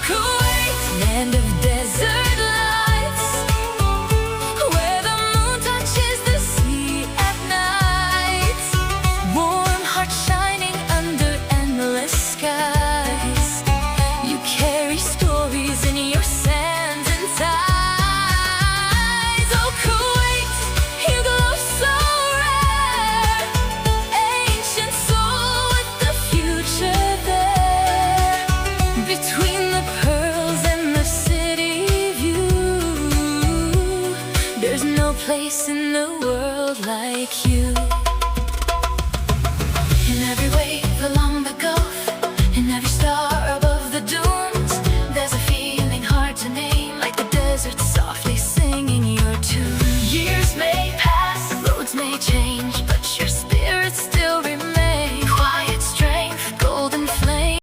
Kuwait, land of desert lights, where the moon touches the sea at night. Warm hearts shining under endless skies. You carry stories in your sands and tides. Oh Kuwait, you glow so rare, ancient soul with the future there. Between the pearls and the city view, there's no place in the world like you.